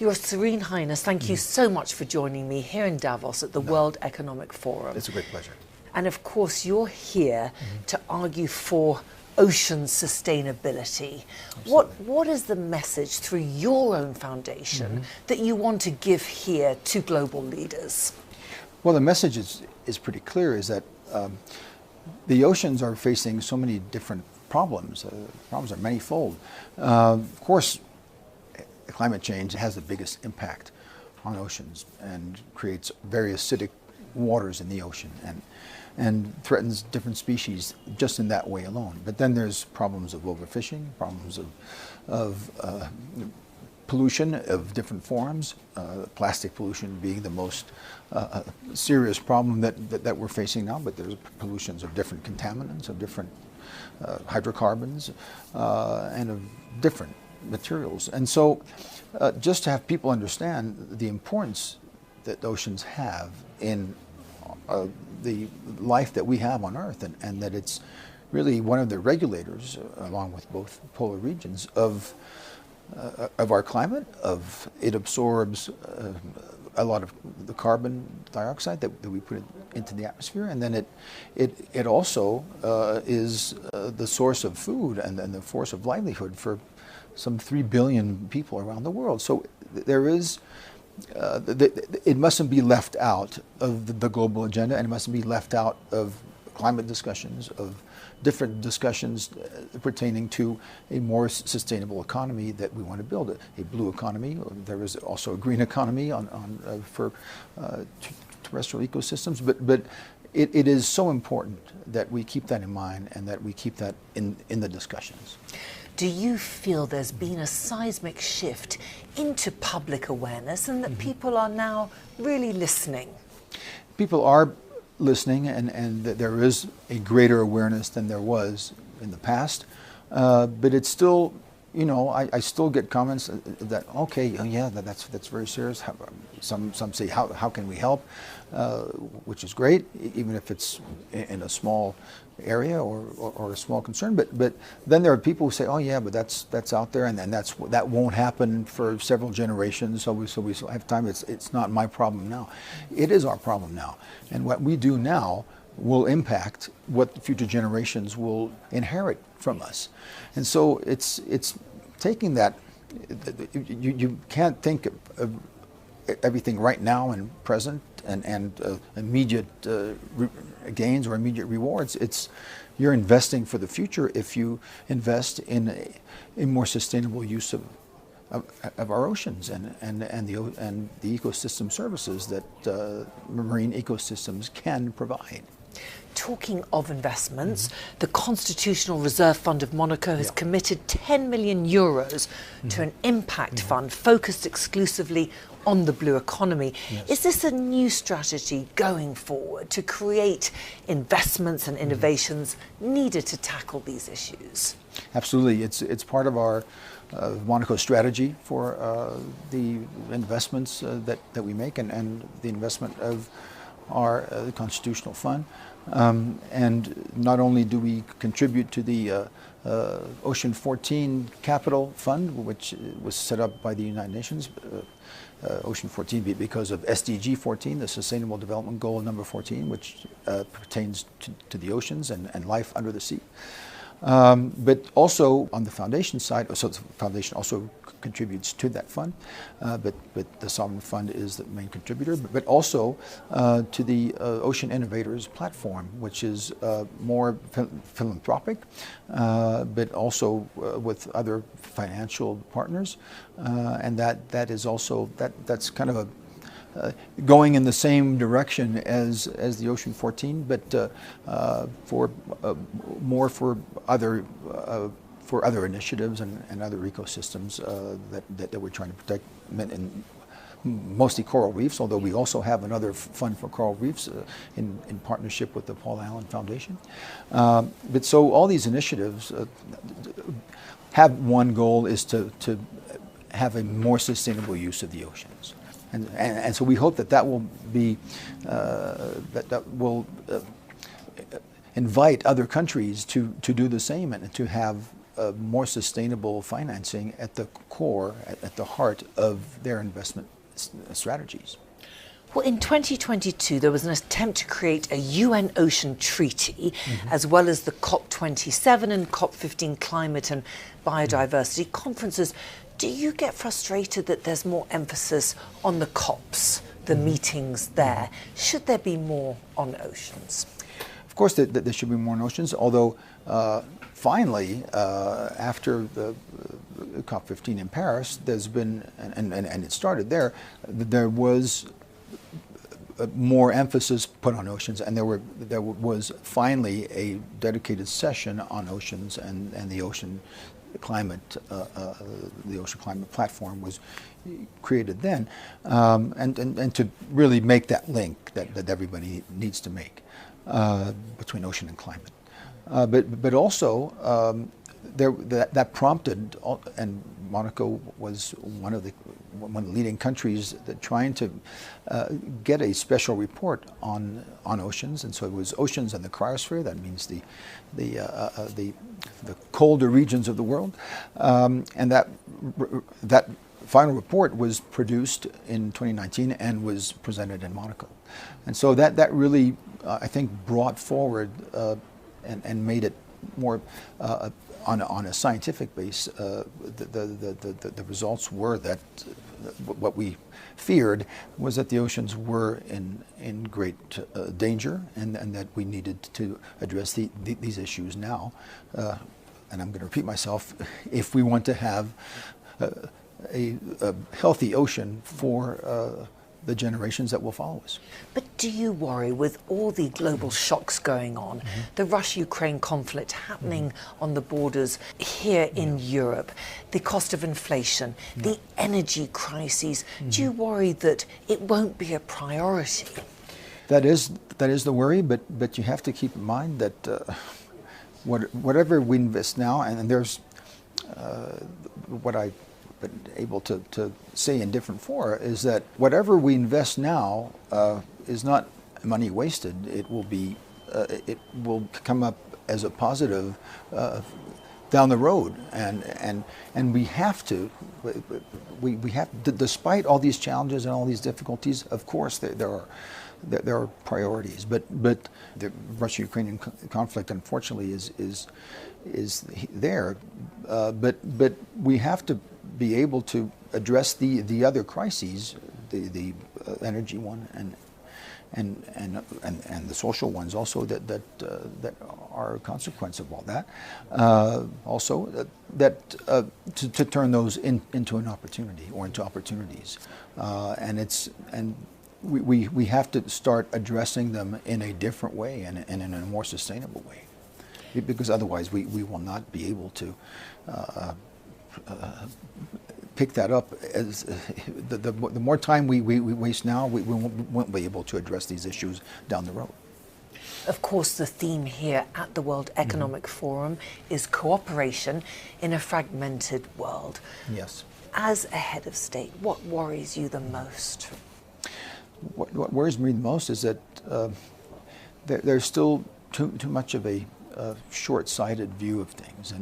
Your Serene Highness, thank you so much for joining me here in Davos at the World Economic Forum. It's a great pleasure. And of course, you're here to argue for ocean sustainability. What is the message through your own foundation that you want to give here to global leaders? Well, the message is pretty clear, is that the oceans are facing so many different problems. Problems are manifold. Of course, climate change has the biggest impact on oceans and creates very acidic waters in the ocean and threatens different species just in that way alone. But then there's problems of overfishing, problems of pollution of different forms, plastic pollution being the most serious problem that we're facing now, but there's pollutions of different contaminants, of different hydrocarbons, and of different materials. And so just to have people understand the importance that oceans have in the life that we have on Earth, and that it's really one of the regulators, along with both polar regions, of our climate. It absorbs a lot of the carbon dioxide that we put into the atmosphere, and then it also is the source of food and the source of livelihood for some 3 billion people around the world. So there is. It mustn't be left out of the global agenda, and it mustn't be left out of climate discussions, of different discussions pertaining to a more sustainable economy that we want to build. A blue economy. There is also a green economy for terrestrial ecosystems, but it is so important that we keep that in mind and that we keep that in the discussions. Do you feel there's been a seismic shift into public awareness and that people are now really listening? People are listening, and there is a greater awareness than there was in the past. But it's still, I still get comments that, okay, yeah, that's very serious. Some say, how can we help? Which is great, even if it's in a small area or a small concern. But then there are people who say, oh yeah, but that's out there, and that won't happen for several generations. So we still have time. It's not my problem now. It is our problem now, and what we do now will impact what future generations will inherit from us. And so it's taking that. You can't think of everything right now and present and immediate gains or immediate rewards. You're investing for the future if you invest in a more sustainable use of our oceans and the ecosystem services that marine ecosystems can provide. Talking of investments, the Constitutional Reserve Fund of Monaco has committed 10 million euros to an impact fund focused exclusively on the blue economy. Yes. Is this a new strategy going forward to create investments and innovations needed to tackle these issues? Absolutely. It's part of our Monaco strategy for the investments that we make and the investment of our Constitutional Fund. And not only do we contribute to the Ocean 14 Capital Fund, which was set up by the United Nations, Ocean 14 because of SDG 14, the Sustainable Development Goal number 14, which pertains to the oceans and life under the sea. But also on the foundation side, so the foundation also contributes to that fund, but the Sovereign Fund is the main contributor, but also to the Ocean Innovators platform, which is more philanthropic, but also with other financial partners, and that is also, that's kind of going in the same direction as the Ocean 14, but more for other initiatives and other ecosystems that we're trying to protect, and mostly coral reefs, although we also have another fund for coral reefs in partnership with the Paul Allen Foundation. But so all these initiatives have one goal, is to have a more sustainable use of the oceans. And so we hope that will be, that will invite other countries to do the same and to have more sustainable financing at the core, at the heart of their investment strategies. Well, in 2022, there was an attempt to create a UN Ocean Treaty, as well as the COP27 and COP15 climate and biodiversity conferences. Do you get frustrated that there's more emphasis on the COPs, the meetings there? Should there be more on oceans? Of course, there should be more on oceans, although finally, after the COP15 in Paris, there's been, and it started there, there was more emphasis put on oceans, and there was finally a dedicated session on oceans, and the ocean climate platform was created then, and to really make that link that everybody needs to make between ocean and climate, but also that prompted, and Monaco was one of the leading countries that trying to get a special report on oceans, and so it was oceans and the cryosphere. That means the colder regions of the world, and that final report was produced in 2019 and was presented in Monaco, and so that really I think brought forward and made it more on a scientific base. The results were that what we feared was that the oceans were in great danger, and that we needed to address these issues now. And I'm going to repeat myself: if we want to have a healthy ocean for the generations that will follow us. But do you worry, with all the global shocks going on, the Russia-Ukraine conflict happening on the borders here in Europe, the cost of inflation, the energy crises, do you worry that it won't be a priority? That is the worry, but you have to keep in mind that whatever we invest now, and there's what I've been able to say in different fora, is that whatever we invest now is not money wasted. It will come up as a positive down the road, and we have to. We have, despite all these challenges and all these difficulties. Of course, there are priorities, but the Russia-Ukrainian conflict, unfortunately, is there. But we have to be able to address the other crises, the energy one and the social ones also that are a consequence of all that. Also, to turn those into an opportunity or into opportunities, and we have to start addressing them in a different way and in a more sustainable way, because otherwise we will not be able to pick that up. As the more time we waste now, we won't be able to address these issues down the road. Of course, the theme here at the World Economic Forum is cooperation in a fragmented world. Yes. As a head of state, what worries you the most? What worries me the most is that there's still too much of a short-sighted view of things,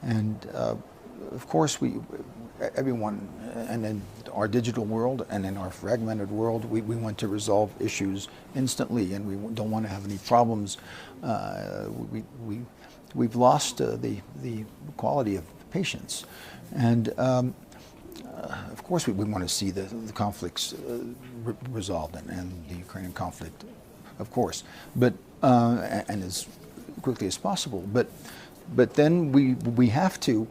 and of course everyone, and in our digital world and in our fragmented world, we want to resolve issues instantly, and we don't want to have any problems. We've lost the quality of patience, and of course we want to see the conflicts resolved, and the Ukrainian conflict, of course, but and as quickly as possible. But then we have to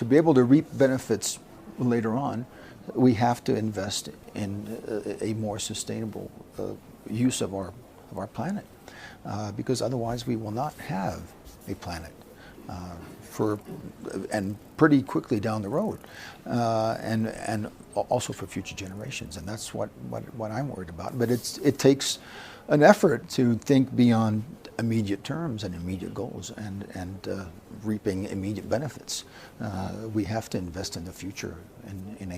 be able to reap benefits later on. We have to invest in a more sustainable use of our planet, because otherwise we will not have a planet and pretty quickly down the road, and also for future generations. And that's what I'm worried about. But it takes an effort to think beyond immediate terms and immediate goals and reaping immediate benefits. We have to invest in the future in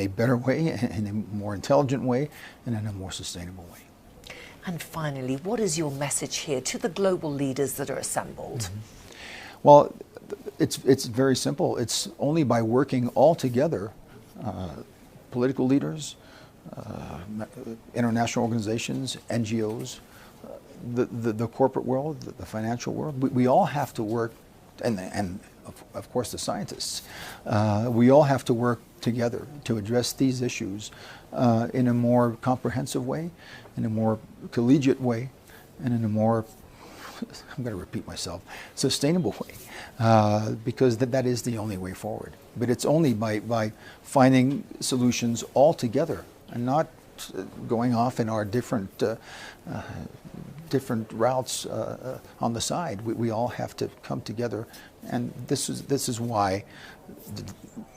a better way, in a more intelligent way, and in a more sustainable way. And finally, what is your message here to the global leaders that are assembled? Well, it's very simple. It's only by working all together, political leaders, international organizations, NGOs, the corporate world, the financial world. We all have to work, and of course the scientists. We all have to work together to address these issues in a more comprehensive way, in a more collegiate way, and in a more, I'm going to repeat myself, sustainable way, because that is the only way forward. But it's only by finding solutions all together and not going off in our different routes on the side. We all have to come together, and this is why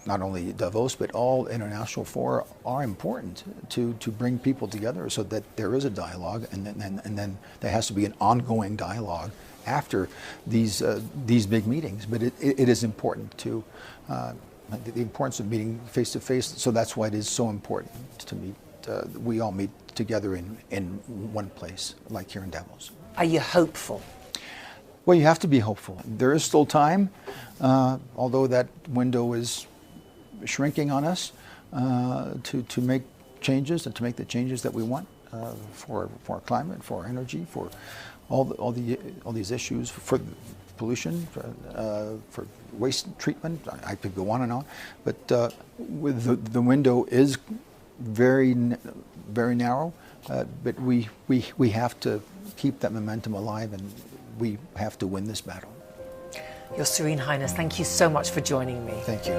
not only Davos but all international fora are important to bring people together, so that there is a dialogue, and then there has to be an ongoing dialogue after these big meetings. But it is important to the importance of meeting face to face. So that's why it is so important to meet. We all meet together in one place, like here in Davos. Are you hopeful? Well, you have to be hopeful. There is still time, although that window is shrinking on us, to make changes and to make the changes that we want for our climate, for our energy, for all these issues, for pollution, for waste treatment. I could go on and on, but with the window is very narrow, but we have to keep that momentum alive, and we have to win this battle. Your Serene Highness, thank you so much for joining me. Thank you.